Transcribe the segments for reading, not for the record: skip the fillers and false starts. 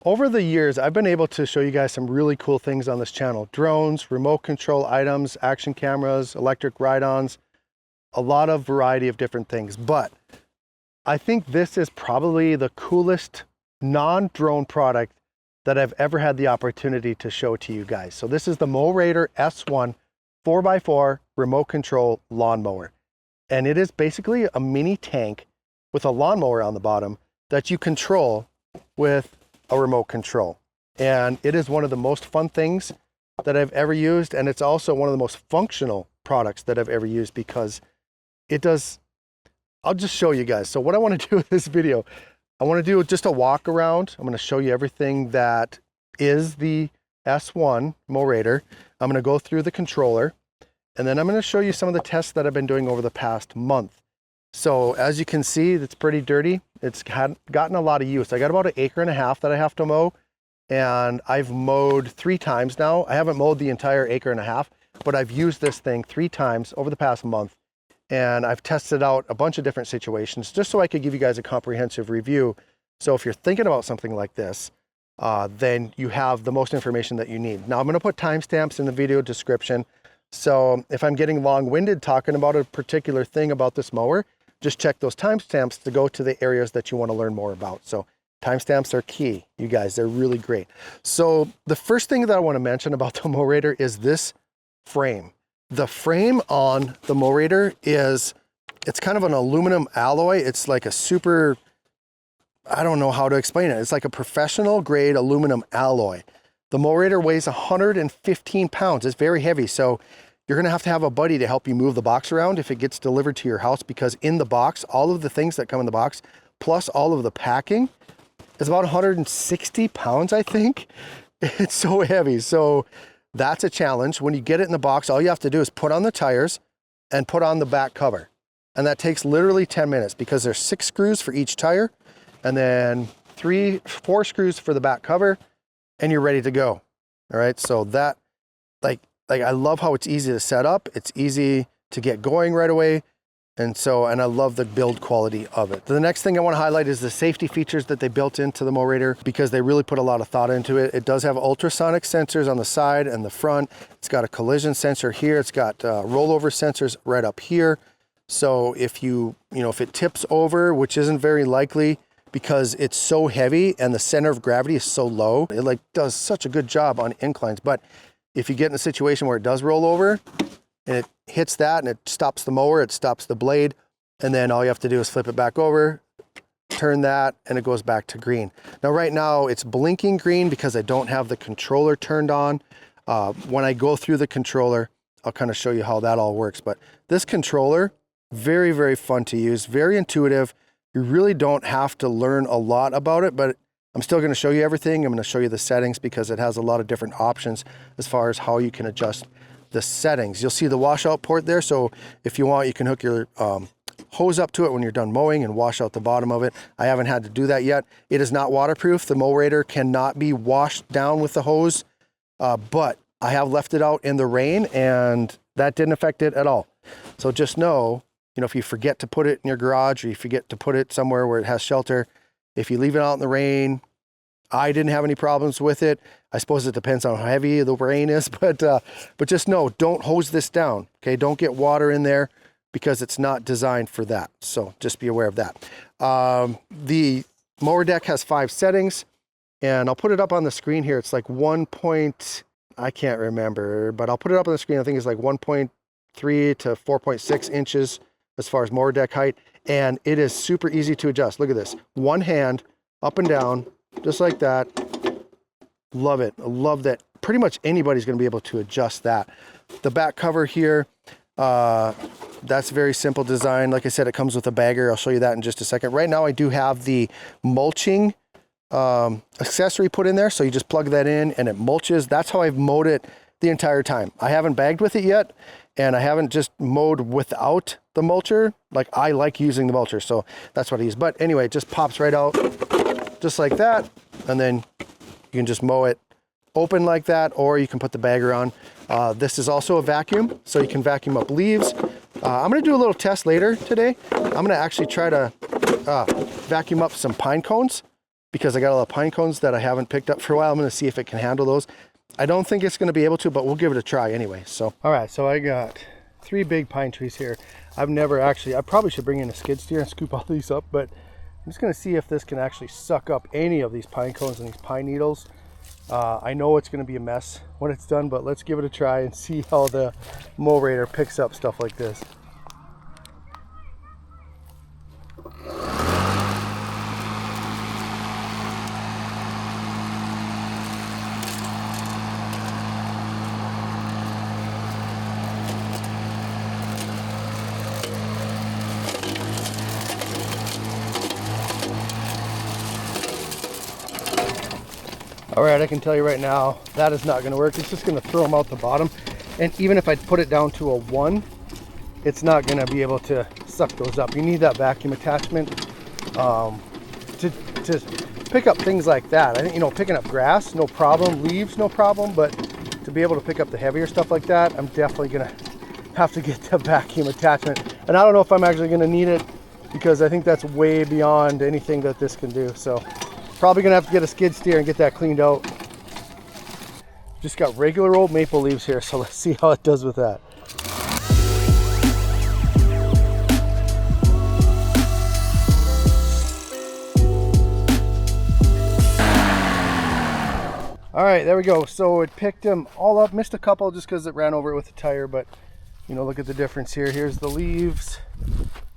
Over the years, I've been able to show you guys some really cool things on this channel. Drones, remote control items, action cameras, electric ride-ons, a lot of variety of different things. But I think this is probably the coolest non-drone product that I've ever had the opportunity to show to you guys. So this is the Mowrator S1 4x4 remote control lawnmower. And it is basically a mini tank with a lawnmower on the bottom that you control with a remote control. And it is one of the most fun things that I've ever used. And it's also one of the most functional products that I've ever used because it does, I'll just show you guys. So what I want to do with this video, I want to do just a walk around. I'm going to show you everything that is the S1 Mowrator. I'm going to go through the controller, and then I'm going to show you some of the tests that I've been doing over the past month. So as you can see, it's pretty dirty. It's gotten a lot of use. I got about 1.5 acres that I have to mow, and I've mowed 3 times now. I haven't mowed the entire 1.5 acres, but I've used this thing 3 times over the past month, and I've tested out a bunch of different situations just so I could give you guys a comprehensive review. So if you're thinking about something like this, then you have the most information that you need. Now I'm going to put timestamps in the video description. So if I'm getting long-winded talking about a particular thing about this mower, just check those timestamps to go to the areas that you want to learn more about. So timestamps are key, you guys, they're really great. So the first thing that I want to mention about the Mowrator is this frame. The frame on the Mowrator it's kind of an aluminum alloy. It's like a super, I don't know how to explain it. It's like a professional grade aluminum alloy. The Mowrator weighs 115 pounds. It's very heavy. So you're going to have a buddy to help you move the box around if it gets delivered to your house, because in the box, all of the things that come in the box, plus all of the packing, is about 160 pounds, I think. It's so heavy. So that's a challenge. When you get it in the box, all you have to do is put on the tires and put on the back cover. And that takes literally 10 minutes because there's 6 screws for each tire, and then 4 screws for the back cover, and you're ready to go. All right. So that, like I love how it's easy to set up. It's easy to get going right away. And I love the build quality of it. The next thing I want to highlight is the safety features that they built into the Mowrator, because they really put a lot of thought into it. It does have ultrasonic sensors on the side and the front. It's got a collision sensor here. It's got rollover sensors right up here. So if if it tips over, which isn't very likely because it's so heavy and the center of gravity is so low, it does such a good job on inclines. But if you get in a situation where it does roll over and it hits that and it stops the mower, it stops the blade, and then all you have to do is flip it back over, turn that, and it goes back to green. Now right now it's blinking green because I don't have the controller turned on. When I go through the controller, I'll kind of show you how that all works. But this controller, very, very fun to use, very intuitive. You really don't have to learn a lot about it, but I'm still going to show you everything. I'm going to show you the settings because it has a lot of different options as far as how you can adjust the settings. You'll see the washout port there. So if you want, you can hook your hose up to it when you're done mowing and wash out the bottom of it. I haven't had to do that yet. It is not waterproof. The Mowrator cannot be washed down with the hose, but I have left it out in the rain and that didn't affect it at all. So just know, if you forget to put it in your garage or you forget to put it somewhere where it has shelter, if you leave it out in the rain, I didn't have any problems with it. I suppose it depends on how heavy the rain is, but just know, don't hose this down, okay? Don't get water in there because it's not designed for that. So just be aware of that. The mower deck has 5 settings, and I'll put it up on the screen here. It's like I can't remember, but I'll put it up on the screen. I think it's like 1.3 to 4.6 inches as far as mower deck height. And it is super easy to adjust. Look at this. One hand up and down, just like that. Love it. I love that. Pretty much anybody's going to be able to adjust that. The back cover here, that's very simple design. Like I said, it comes with a bagger. I'll show you that in just a second. Right now, I do have the mulching accessory put in there. So you just plug that in and it mulches. That's how I've mowed it the entire time. I haven't bagged with it yet, and I haven't just mowed without the mulcher. Like, I like using the mulcher, so that's what I use. But anyway, it just pops right out just like that, and then you can just mow it open like that, or you can put the bagger on. This is also a vacuum, so you can vacuum up leaves. I'm gonna do a little test later today. I'm gonna actually try to vacuum up some pine cones. because I got a lot of pine cones that I haven't picked up for a while. I'm going to see if it can handle those. I don't think it's going to be able to, but we'll give it a try anyway. So, all right, so I got 3 big pine trees here. I've never actually, I probably should bring in a skid steer and scoop all these up, but I'm just going to see if this can actually suck up any of these pine cones and these pine needles. I know it's going to be a mess when it's done, but let's give it a try and see how the Mowrator picks up stuff like this. All right, I can tell you right now, that is not going to work. It's just going to throw them out the bottom. And even if I put it down to a 1, it's not going to be able to suck those up. You need that vacuum attachment to pick up things like that. I think, you know, picking up grass, no problem. Leaves, no problem. But to be able to pick up the heavier stuff like that, I'm definitely going to have to get the vacuum attachment. And I don't know if I'm actually going to need it, because I think that's way beyond anything that this can do. So probably gonna have to get a skid steer and get that cleaned out. Just got regular old maple leaves here, so let's see how it does with that. All right, there we go. So it picked them all up, missed a couple just because it ran over it with the tire, but you know, look at the difference here. Here's the leaves,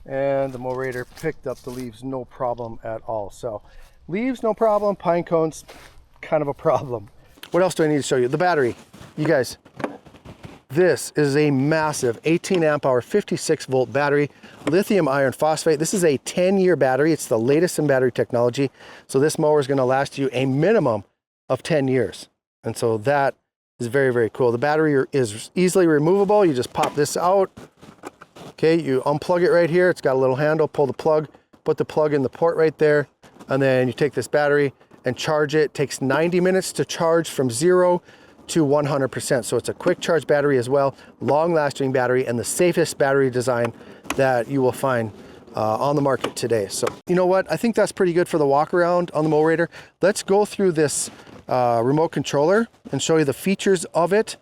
and the Mowrator picked up the leaves no problem at all. So leaves, no problem. Pine cones, kind of a problem. What else do I need to show you? The battery. You guys, this is a massive 18 amp hour, 56 volt battery, lithium iron phosphate. This is a 10-year battery. It's the latest in battery technology. So this mower is going to last you a minimum of 10 years. And so that is very, very cool. The battery is easily removable. You just pop this out. Okay, you unplug it right here. It's got a little handle, pull the plug, put the plug in the port right there. And then you take this battery and charge it. It takes 90 minutes to charge from 0 to 100%. So it's a quick charge battery as well, long lasting battery, and the safest battery design that you will find on the market today. So you know what? I think that's pretty good for the walk around on the Mowrator. Let's go through this remote controller and show you the features of it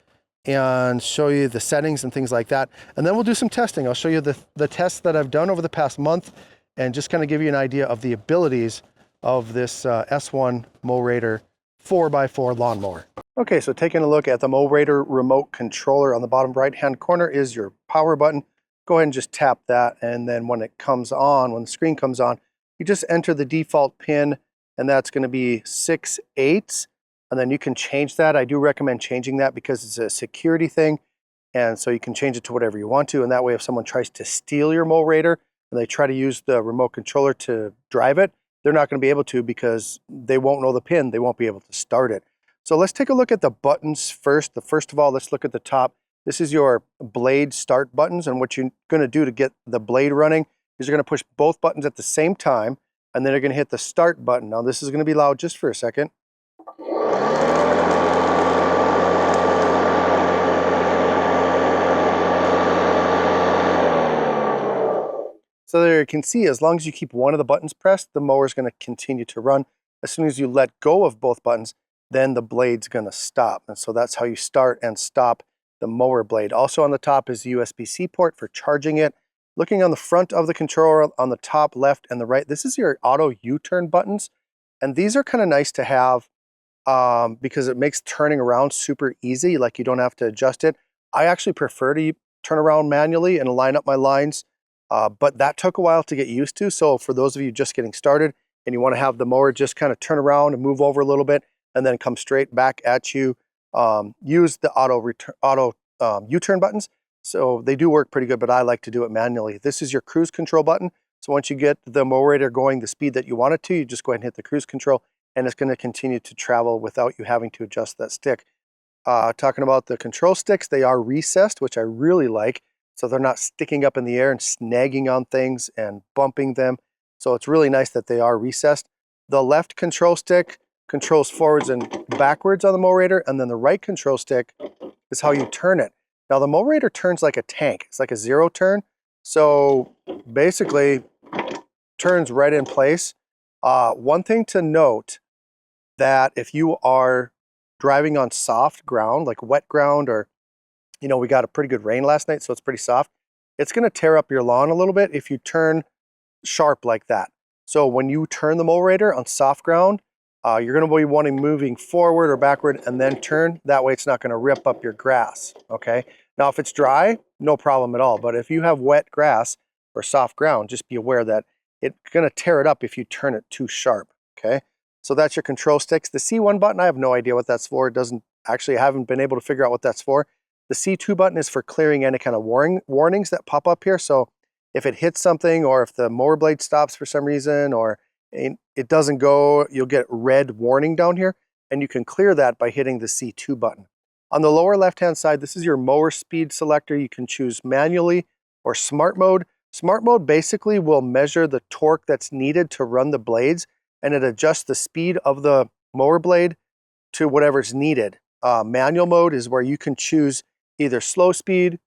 and show you the settings and things like that. And then we'll do some testing. I'll show you the tests that I've done over the past month and just kind of give you an idea of the abilities of this S1 Mowrator 4x4 lawnmower. Okay, so taking a look at the Mowrator remote controller, on the bottom right hand corner is your power button. Go ahead and just tap that, and then when it comes on, when the screen comes on, you just enter the default pin, and that's going to be 6/8, and then you can change that. I do recommend changing that because it's a security thing, and so you can change it to whatever you want to, and that way if someone tries to steal your Mowrator and they try to use the remote controller to drive it, they're not going to be able to because they won't know the pin. They won't be able to start it. So let's take a look at the buttons first. First of all, let's look at the top. This is your blade start buttons, and what you're going to do to get the blade running is you're going to push both buttons at the same time, and then you're going to hit the start button. Now this is going to be loud just for a second. So there you can see, as long as you keep one of the buttons pressed, the mower is going to continue to run. As soon as you let go of both buttons, then the blade's going to stop. And so that's how you start and stop the mower blade. Also on the top is the USB-C port for charging it. Looking on the front of the controller, on the top left and the right, this is your auto U-turn buttons. And these are kind of nice to have because it makes turning around super easy. Like, you don't have to adjust it. I actually prefer to turn around manually and line up my lines. But that took a while to get used to. So for those of you just getting started and you want to have the mower just kind of turn around and move over a little bit and then come straight back at you, use the auto U-turn buttons. So they do work pretty good, but I like to do it manually. This is your cruise control button. So once you get the Mowrator going the speed that you want it to, you just go ahead and hit the cruise control, and it's going to continue to travel without you having to adjust that stick. Talking about the control sticks, they are recessed, which I really like. So they're not sticking up in the air and snagging on things and bumping them. So it's really nice that they are recessed. The left control stick controls forwards and backwards on the Mowrator, and then the right control stick is how you turn it. Now the Mowrator turns like a tank. It's like a zero turn. So basically turns right in place. One thing to note, that if you are driving on soft ground, like wet ground, or, you know, we got a pretty good rain last night, so it's pretty soft, it's gonna tear up your lawn a little bit if you turn sharp like that. So when you turn the Mowrator on soft ground, you're gonna be wanting moving forward or backward and then turn. That way it's not gonna rip up your grass, okay? Now if it's dry, no problem at all. But if you have wet grass or soft ground, just be aware that it's gonna tear it up if you turn it too sharp, okay? So that's your control sticks. The C1 button, I have no idea what that's for. It doesn't, actually, I haven't been able to figure out what that's for. The C2 button is for clearing any kind of warnings that pop up here. So if it hits something, or if the mower blade stops for some reason, or it doesn't go, you'll get red warning down here, and you can clear that by hitting the C2 button. On the lower left-hand side, this is your mower speed selector. You can choose manually or smart mode. Smart mode basically will measure the torque that's needed to run the blades, and it adjusts the speed of the mower blade to whatever's needed. Manual mode is where you can choose either slow speed,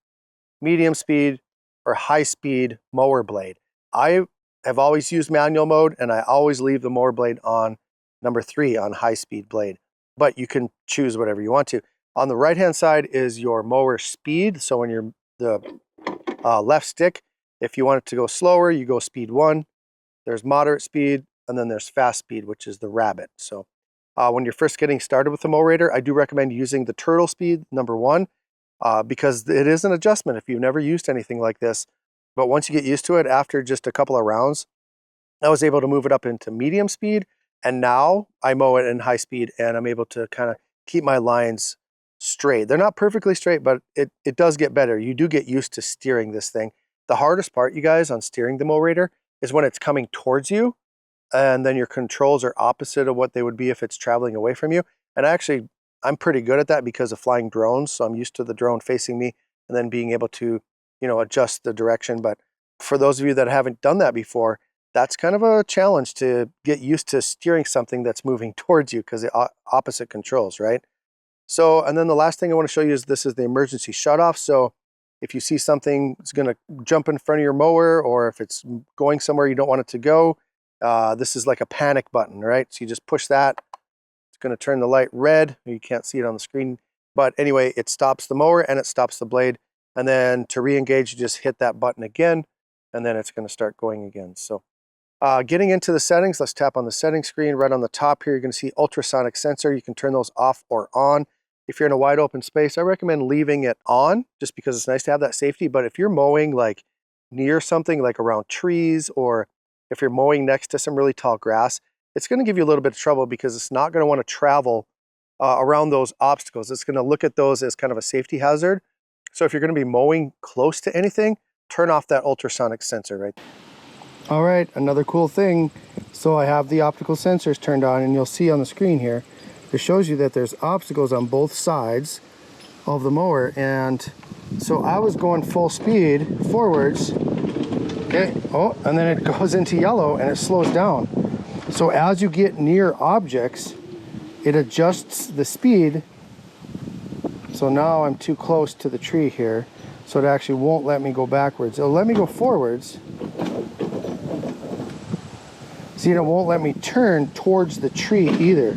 medium speed, or high speed mower blade. I have always used manual mode, and I always leave the mower blade on number 3 on high speed blade, but you can choose whatever you want to. On the right hand side is your mower speed. So when you're the left stick, if you want it to go slower, you go speed 1. There's moderate speed, and then there's fast speed, which is the rabbit. So when you're first getting started with the Mowrator, I do recommend using the turtle speed, number 1. Because it is an adjustment if you've never used anything like this. But once you get used to it, after just a couple of rounds, I was able to move it up into medium speed, and now I mow it in high speed, and I'm able to kind of keep my lines straight. They're not perfectly straight, but it does get better. You do get used to steering this thing. The hardest part, you guys, on steering the Mowrator is when it's coming towards you, and then your controls are opposite of what they would be if it's traveling away from you. And actually, I'm pretty good at that because of flying drones, so I'm used to the drone facing me and then being able to, you know, adjust the direction. But for those of you that haven't done that before, that's kind of a challenge to get used to steering something that's moving towards you, because the opposite controls, right? So, and then the last thing I want to show you is this is the emergency shutoff. So if you see something that's going to jump in front of your mower, or if it's going somewhere you don't want it to go, this is like a panic button, right? So you just push that. It's going to turn the light red. You can't see it on the screen, but anyway, it stops the mower and it stops the blade. And then to re-engage, you just hit that button again, and then it's going to start going again. So getting into the settings, let's tap on the settings screen. Right on the top here, you're going to see ultrasonic sensor. You can turn those off or on. If you're in a wide open space, I recommend leaving it on, just because it's nice to have that safety. But if you're mowing like near something, like around trees, or if you're mowing next to some really tall grass, it's going to give you a little bit of trouble, because it's not going to want to travel around those obstacles. It's going to look at those as kind of a safety hazard. So if you're going to be mowing close to anything, turn off that ultrasonic sensor, right? All right, another cool thing. So I have the optical sensors turned on, and you'll see on the screen here, it shows you that there's obstacles on both sides of the mower. And so I was going full speed forwards. Okay, oh, and then it goes into yellow and it slows down. So as you get near objects, it adjusts the speed. So now I'm too close to the tree here, so it actually won't let me go backwards. It'll let me go forwards. See, it won't let me turn towards the tree either.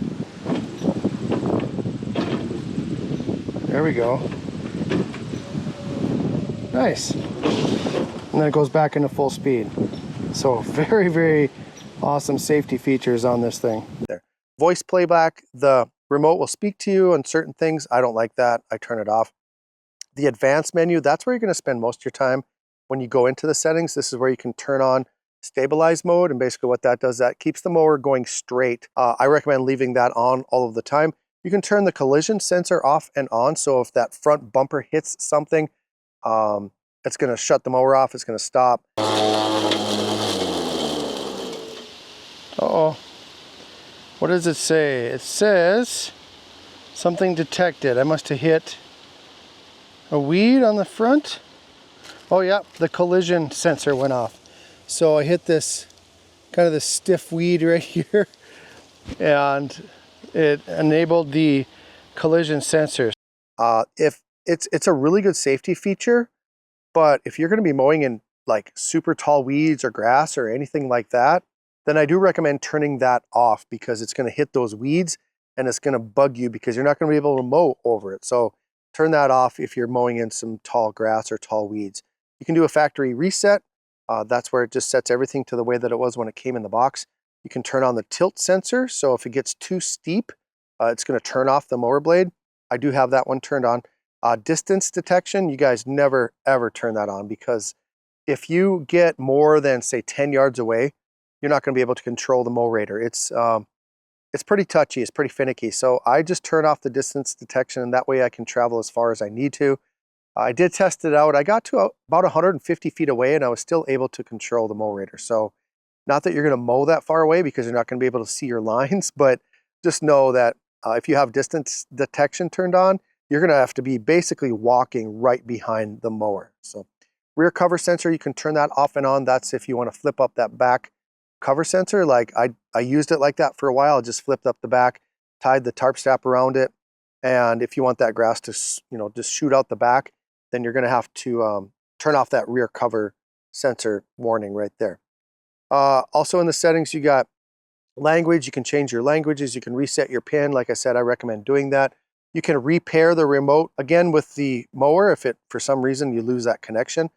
There we go. Nice. And then it goes back into full speed. So very, very awesome safety features on this thing. There. Voice playback, the remote will speak to you on certain things. I don't like that. I turn it off. The advanced menu, that's where you're going to spend most of your time when you go into the settings. This is where you can turn on stabilize mode, and basically what that does, that keeps the mower going straight. I recommend leaving that on all of the time. You can turn the collision sensor off and on, so if that front bumper hits something, it's going to shut the mower off. It's going to stop. Uh-oh. What does it say? It says something detected. I must have hit a weed on the front. Oh yeah, the collision sensor went off. So I hit this kind of this stiff weed right here, and it enabled the collision sensors. If it's a really good safety feature, but if you're going to be mowing in like super tall weeds or grass or anything like that, then I do recommend turning that off because it's going to hit those weeds and it's going to bug you because you're not going to be able to mow over it. So turn that off if you're mowing in some tall grass or tall weeds. You can do a factory reset. That's where it just sets everything to the way that it was when it came in the box. You can turn on the tilt sensor, so if it gets too steep, it's going to turn off the mower blade. I do have that one turned on. Distance detection, you guys never ever turn that on, because if you get more than, say, 10 yards away, you're not going to be able to control the Mowrator. It's pretty touchy, it's pretty finicky. So I just turn off the distance detection, and that way I can travel as far as I need to. I did test it out. I got to about 150 feet away and I was still able to control the Mowrator. So not that you're going to mow that far away because you're not going to be able to see your lines, but just know that if you have distance detection turned on, you're going to have to be basically walking right behind the mower. So rear cover sensor, you can turn that off and on. That's if you want to flip up that back cover sensor. Like I used it like that for a while. I just flipped up the back, tied the tarp strap around it. And if you want that grass to, just shoot out the back, then you're going to have to turn off that rear cover sensor warning right there. Also in the settings, you got language. You can change your languages. You can reset your pin. Like I said, I recommend doing that. You can repair the remote. Again, with the mower, if for some reason you lose that connection,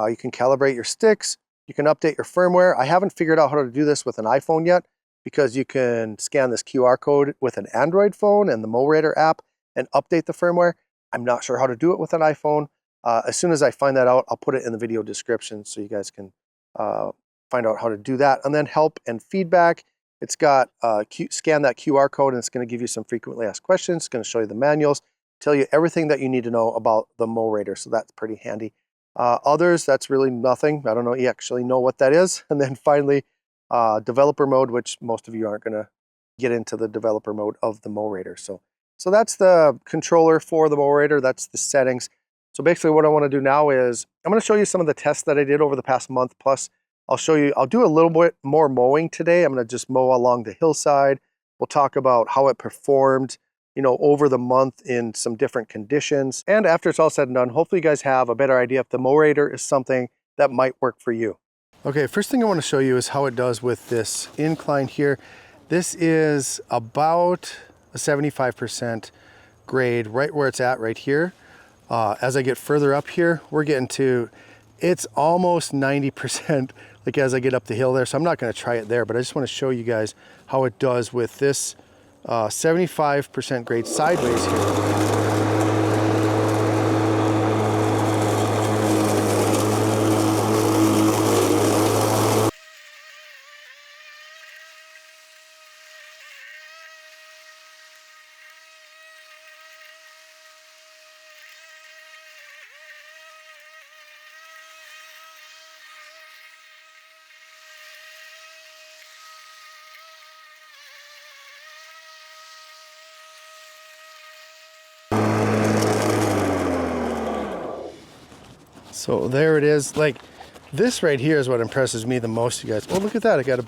you can calibrate your sticks. You can update your firmware. I haven't figured out how to do this with an iPhone yet, because you can scan this QR code with an Android phone and the Mowrator app and update the firmware. I'm not sure how to do it with an iPhone. As soon as I find that out, I'll put it in the video description so you guys can find out how to do that. And then help and feedback. It's got scan that QR code and it's going to give you some frequently asked questions. It's going to show you the manuals, tell you everything that you need to know about the Mowrator. So that's pretty handy. Others, that's really nothing. I don't know, you actually know what that is. And then finally, developer mode, which most of you aren't going to get into the developer mode of the Mowrator. So that's the controller for the Mowrator. That's the settings. So basically what I want to do now is I'm going to show you some of the tests that I did over the past month. Plus I'll do a little bit more mowing today. I'm going to just mow along the hillside. We'll talk about how it performed, over the month in some different conditions. And after it's all said and done, hopefully you guys have a better idea if the Mowrator is something that might work for you. Okay, first thing I want to show you is how it does with this incline here. This is about a 75% grade right where it's at right here. As I get further up here, we're getting to, it's almost 90% like as I get up the hill there. So I'm not going to try it there, but I just want to show you guys how it does with this 75% grade sideways here. So there it is. Like this right here is what impresses me the most, you guys. Oh, look at that. I got a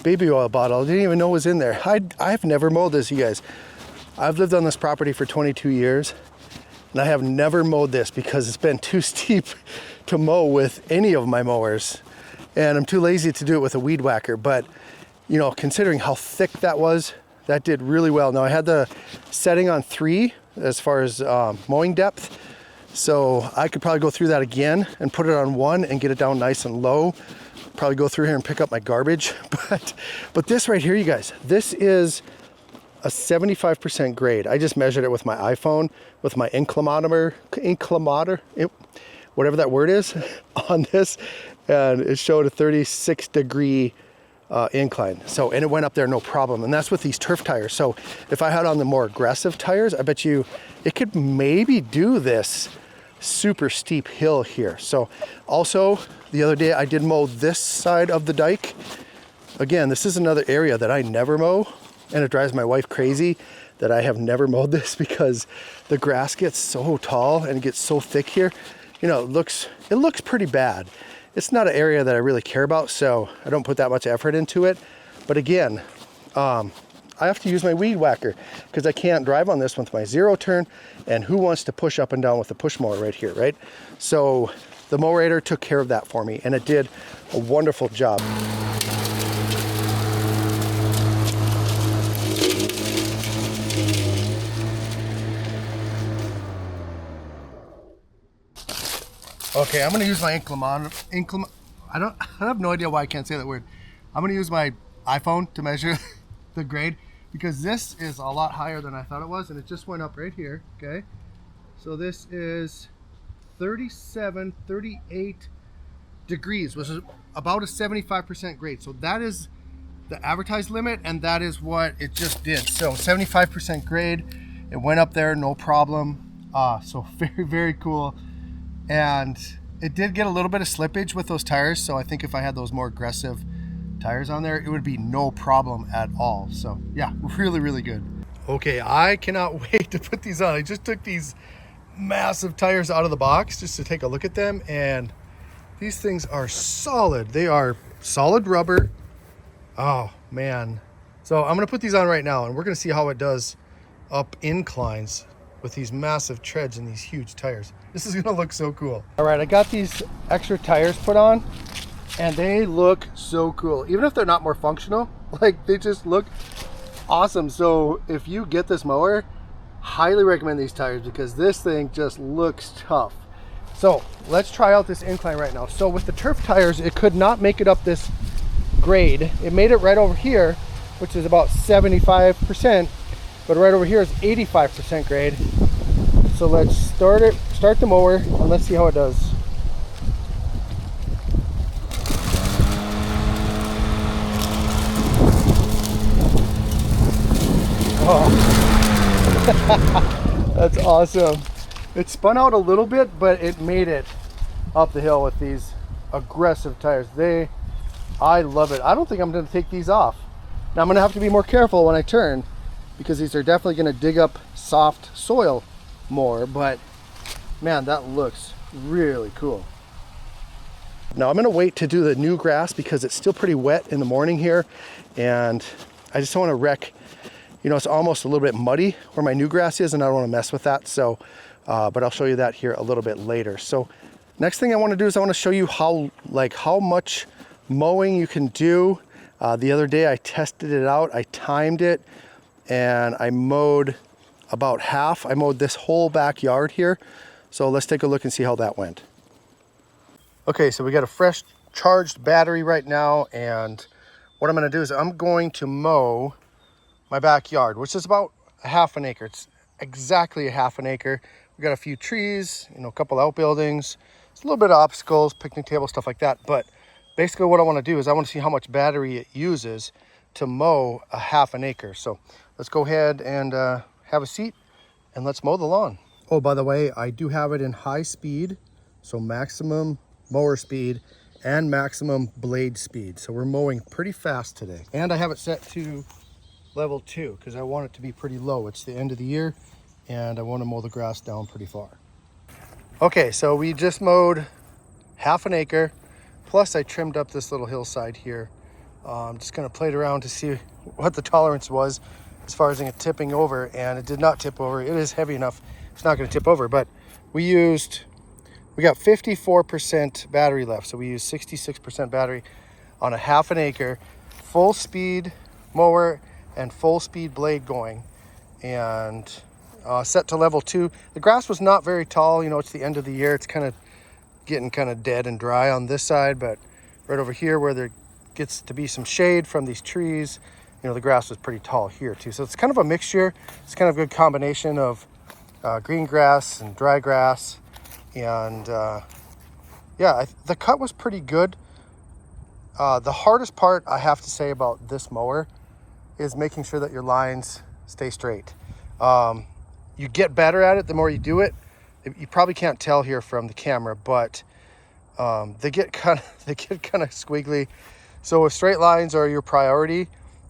baby oil bottle. I didn't even know it was in there. I've never mowed this, you guys. I've lived on this property for 22 years and I have never mowed this because it's been too steep to mow with any of my mowers. And I'm too lazy to do it with a weed whacker. But, considering how thick that was, that did really well. Now I had the setting on 3 as far as mowing depth. So I could probably go through that again and put it on 1 and get it down nice and low. Probably go through here and pick up my garbage. But this right here, you guys, this is a 75% grade. I just measured it with my iPhone, with my inclinometer, whatever that word is, on this. And it showed a 36-degree incline. So, and it went up there no problem. And that's with these turf tires. So if I had on the more aggressive tires, I bet you it could maybe do this super steep hill here. So also the other day I did mow this side of the dike. Again, this is another area that I never mow, and it drives my wife crazy that I have never mowed this because the grass gets so tall and it gets so thick here. It looks pretty bad. It's not an area that I really care about, so I don't put that much effort into it. But again, I have to use my weed whacker because I can't drive on this with my 0 turn, and who wants to push up and down with the push mower right here, right? So the Mowrator took care of that for me, and it did a wonderful job. Okay, I'm gonna use my I have no idea why I can't say that word. I'm gonna use my iPhone to measure the grade, because this is a lot higher than I thought it was, and it just went up right here, okay? So this is 37, 38 degrees, which is about a 75% grade. So that is the advertised limit, and that is what it just did. So 75% grade, it went up there, no problem. So very, very cool. And it did get a little bit of slippage with those tires, so I think if I had those more aggressive tires on there, it would be no problem at all. So yeah, really, really good. Okay, I cannot wait to put these on. I just took these massive tires out of the box just to take a look at them, and these things are solid. They are solid rubber. Oh man. So I'm gonna put these on right now, and we're gonna see how it does up inclines with these massive treads and these huge tires. This is gonna look so cool. All right, I got these extra tires put on, and they look so cool. Even if they're not more functional, like, they just look awesome. So if you get this mower, highly recommend these tires, because this thing just looks tough. So let's try out this incline right now. So with the turf tires, it could not make it up this grade. It made it right over here, which is about 75%, but right over here is 85% grade. So let's start the mower, and let's see how it does. Oh, that's awesome. It spun out a little bit, but it made it up the hill with these aggressive tires. I love it. I don't think I'm going to take these off. Now I'm going to have to be more careful when I turn, because these are definitely going to dig up soft soil more, but man, that looks really cool. Now I'm going to wait to do the new grass, because it's still pretty wet in the morning here, and I just don't want to wreck, it's almost a little bit muddy where my new grass is, and I don't want to mess with that. So but I'll show you that here a little bit later. So next thing I want to do is I want to show you how much mowing you can do. The other day I tested it out, I timed it, and I mowed about half. I mowed this whole backyard here. So let's take a look and see how that went. Okay, so we got a fresh charged battery right now, and what I'm going to do is I'm going to mow my backyard, which is about a half an acre. It's exactly a half an acre. We got a few trees, a couple outbuildings, it's a little bit of obstacles, picnic table, stuff like that. But basically what I want to do is I want to see how much battery it uses to mow a half an acre. So let's go ahead and have a seat, and let's mow the lawn. Oh, by the way, I do have it in high speed, so maximum mower speed and maximum blade speed. So we're mowing pretty fast today. And I have it set to level 2 because I want it to be pretty low. It's the end of the year, and I want to mow the grass down pretty far. Okay, so we just mowed half an acre, plus I trimmed up this little hillside here. I'm just going to play it around to see what the tolerance was as far as it tipping over, and it did not tip over. It is heavy enough, it's not going to tip over, but we got 54% battery left, so we used 66% battery on a half an acre, full speed mower and full speed blade going, and set to level 2. The grass was not very tall, it's the end of the year, it's kind of getting kind of dead and dry on this side, but right over here where there gets to be some shade from these trees, the grass was pretty tall here too. So it's kind of a mixture. It's kind of a good combination of green grass and dry grass, and yeah, the cut was pretty good. The hardest part I have to say about this mower is making sure that your lines stay straight. You get better at it the more you do it. You probably can't tell here from the camera, but they get kind of squiggly. So if straight lines are your priority,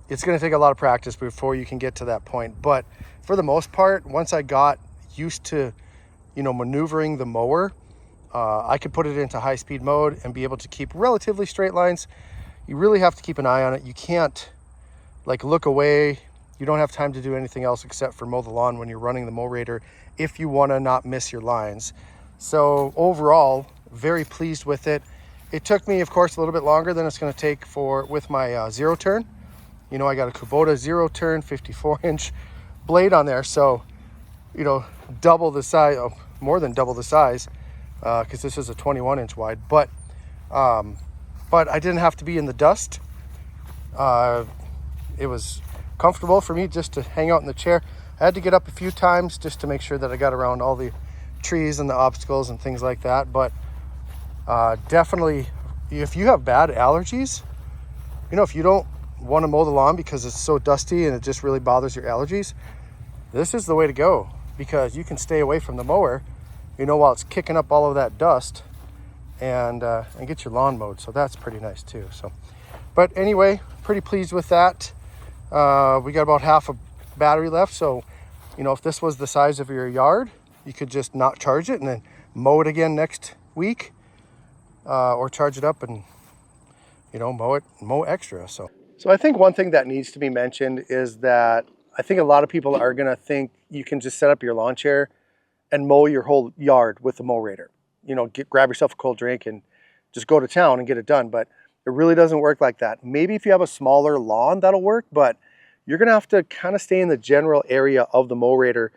it's going to take a lot of practice before you can get to that point. But for the most part, once I got used to, maneuvering the mower, I could put it into high-speed mode and be able to keep relatively straight lines. You really have to keep an eye on it. You can't look away. You don't have time to do anything else except for mow the lawn when you're running the Mowrator if you want to not miss your lines. So overall, very pleased with it. It took me, of course, a little bit longer than it's going to take with my zero turn. I got a Kubota zero turn 54-inch blade on there, so double the size, more than double the size. because this is a 21-inch wide, but I didn't have to be in the dust. It was comfortable for me just to hang out in the chair. I had to get up a few times just to make sure that I got around all the trees and the obstacles and things like that. But definitely, if you have bad allergies, you know, if you don't want to mow the lawn because it's so dusty and it just really bothers your allergies, this is the way to go, because you can stay away from the mower, you know, while it's kicking up all of that dust, and get your lawn mowed. So that's pretty nice too. So, but anyway, pretty pleased with that. We got about half a battery left. So, you know, if this was the size of your yard, you could just not charge it and then mow it again next week, or charge it up and, you know, mow extra. So I think one thing that needs to be mentioned is that I think a lot of people are going to think you can just set up your lawn chair and mow your whole yard with the Mowrator. You know, grab yourself a cold drink and just go to town and get it done. But it really doesn't work like that. Maybe if you have a smaller lawn, that'll work, but you're going to have to kind of stay in the general area of the Mowrator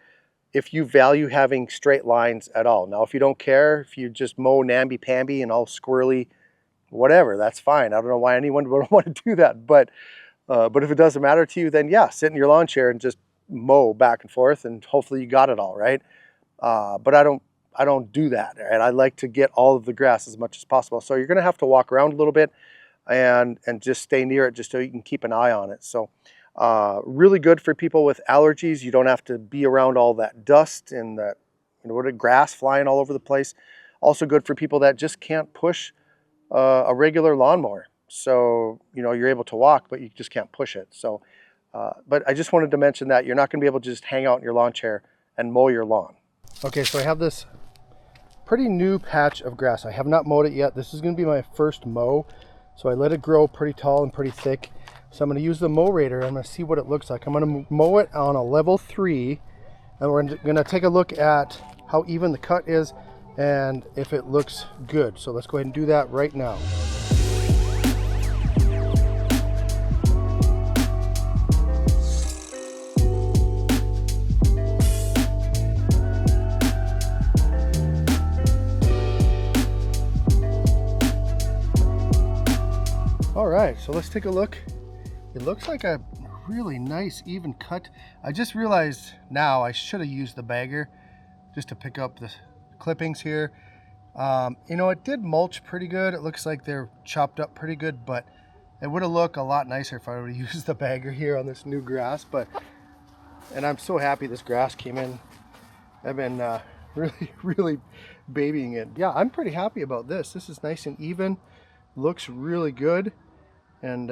if you value having straight lines at all. Now, if you don't care, if you just mow namby-pamby and all squirrely, whatever, that's fine. I don't know why anyone would want to do that, but if it doesn't matter to you, then yeah, sit in your lawn chair and just mow back and forth, and hopefully you got it all right. But I don't do that, and I like to get all of the grass as much as possible. So you're going to have to walk around a little bit and just stay near it just so you can keep an eye on it. So really good for people with allergies. You don't have to be around all that dust and that, you know, grass flying all over the place. Also good for people that just can't push a regular lawnmower. So, you know, you're able to walk, but you just can't push it. So, but I just wanted to mention that you're not going to be able to just hang out in your lawn chair and mow your lawn. Okay, so I have this pretty new patch of grass. I have not mowed it yet. This is going to be my first mow. So I let it grow pretty tall and pretty thick. So I'm going to use the Mowrator. I'm going to see what it looks like. I'm going to mow it on a level 3, and we're going to take a look at how even the cut is and if it looks good. So let's go ahead and do that right now. All right, so let's take a look. It looks like a really nice even cut. I just realized now I should have used the bagger just to pick up the clippings here. You know, it did mulch pretty good. It looks like they're chopped up pretty good, but it would have looked a lot nicer if I would have used the bagger here on this new grass. And I'm so happy this grass came in. I've been really babying it. Yeah, I'm pretty happy about this. This is nice and even, looks really good. And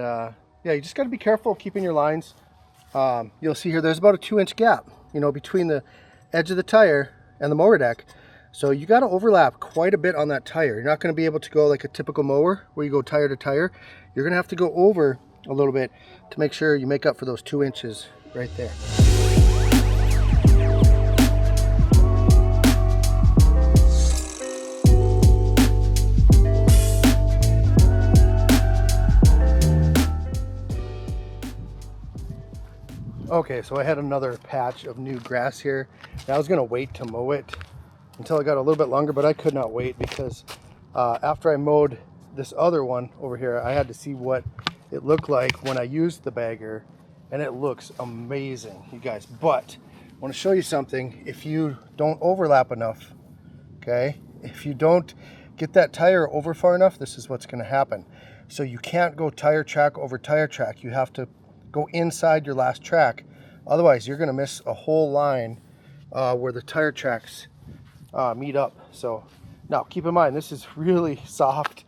yeah, you just got to be careful keeping your lines. You'll see here there's about a 2-inch gap, you know, between the edge of the tire and the mower deck. So you got to overlap quite a bit on that tire. You're not going to be able to go like a typical mower where you go tire to tire. You're going to have to go over a little bit to make sure you make up for those 2 inches right there. Okay, so I had another patch of new grass here. I was gonna wait to mow it until it got a little bit longer, but I could not wait because after I mowed this other one over here, I had to see what it looked like when I used the bagger, and it looks amazing, you guys. But I wanna show you something. If you don't overlap enough, okay? If you don't get that tire over far enough, this is what's gonna happen. So you can't go tire track over tire track. You have to go inside your last track. Otherwise, you're gonna miss a whole line where the tire tracks meet up. So now keep in mind, this is really soft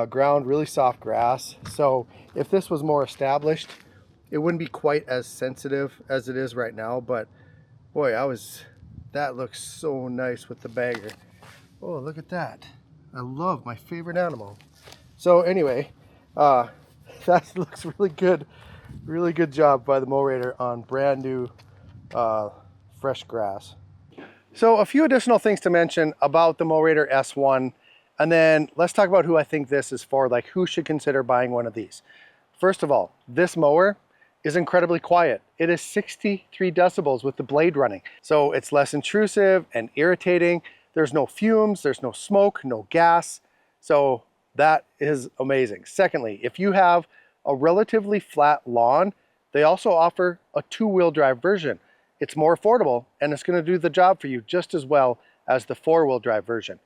ground, really soft grass. So if this was more established, it wouldn't be quite as sensitive as it is right now. But boy, that looks so nice with the bagger. Oh, look at that. I love my favorite animal. So anyway, that looks really good. Really good job by the Mowrator on brand new fresh grass. So a few additional things to mention about the Mowrator S1, and then let's talk about who I think this is for, like who should consider buying one of these. First of all, this mower is incredibly quiet. It is 63 decibels with the blade running. So it's less intrusive and irritating, There's no fumes, there's no smoke, no gas. So that is amazing. Secondly, if you have a relatively flat lawn, they also offer a 2-wheel drive version. It's more affordable and it's going to do the job for you just as well as the 4-wheel drive version.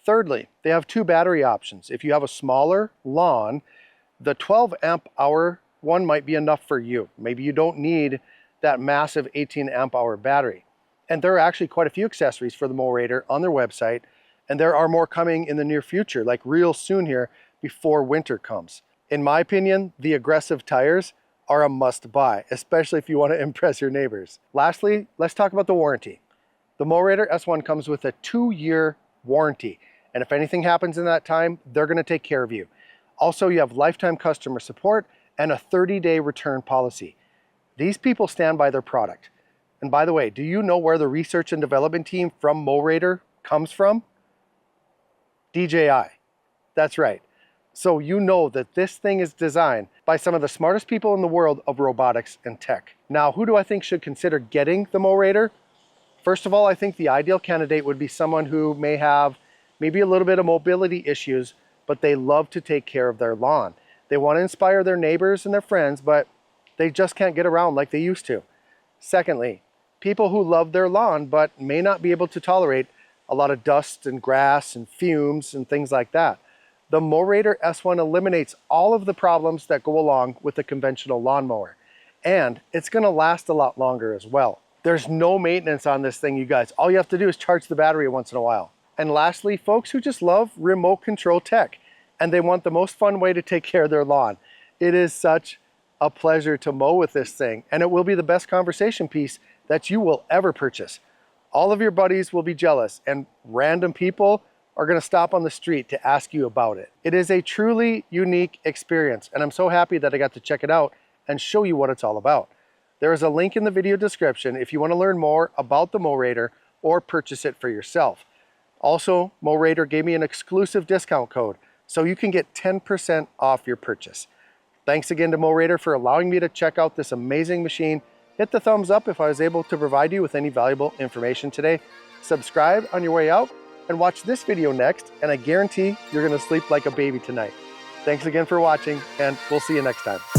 Thirdly, they have 2 battery options. If you have a smaller lawn, the 12 amp hour one might be enough for you. Maybe you don't need that massive 18 amp hour battery. And there are actually quite a few accessories for the Mowrator on their website, and there are more coming in the near future, like real soon here before winter comes. In my opinion, the aggressive tires are a must buy, especially if you want to impress your neighbors. Lastly, let's talk about the warranty. The Mowrator S1 comes with a 2-year warranty, and if anything happens in that time, they're going to take care of you. Also, you have lifetime customer support and a 30-day return policy. These people stand by their product. And by the way, do you know where the research and development team from Mowrator comes from? DJI. That's right. So you know that this thing is designed by some of the smartest people in the world of robotics and tech. Now, who do I think should consider getting the Mowrator? First of all, I think the ideal candidate would be someone who may have maybe a little bit of mobility issues, but they love to take care of their lawn. They want to inspire their neighbors and their friends, but they just can't get around like they used to. Secondly, people who love their lawn but may not be able to tolerate a lot of dust and grass and fumes and things like that. The Mowrator S1 eliminates all of the problems that go along with a conventional lawnmower, and it's going to last a lot longer as well. There's no maintenance on this thing, you guys. All you have to do is charge the battery once in a while. And lastly, folks who just love remote control tech and they want the most fun way to take care of their lawn. It is such a pleasure to mow with this thing, and it will be the best conversation piece that you will ever purchase. All of your buddies will be jealous, and random people are going to stop on the street to ask you about it. It is a truly unique experience, and I'm so happy that I got to check it out and show you what it's all about. There is a link in the video description if you want to learn more about the Mowrator or purchase it for yourself. Also, Mowrator gave me an exclusive discount code, so you can get 10% off your purchase. Thanks again to Mowrator for allowing me to check out this amazing machine. Hit the thumbs up if I was able to provide you with any valuable information today. Subscribe on your way out and watch this video next, and I guarantee you're going to sleep like a baby tonight. Thanks again for watching, and we'll see you next time.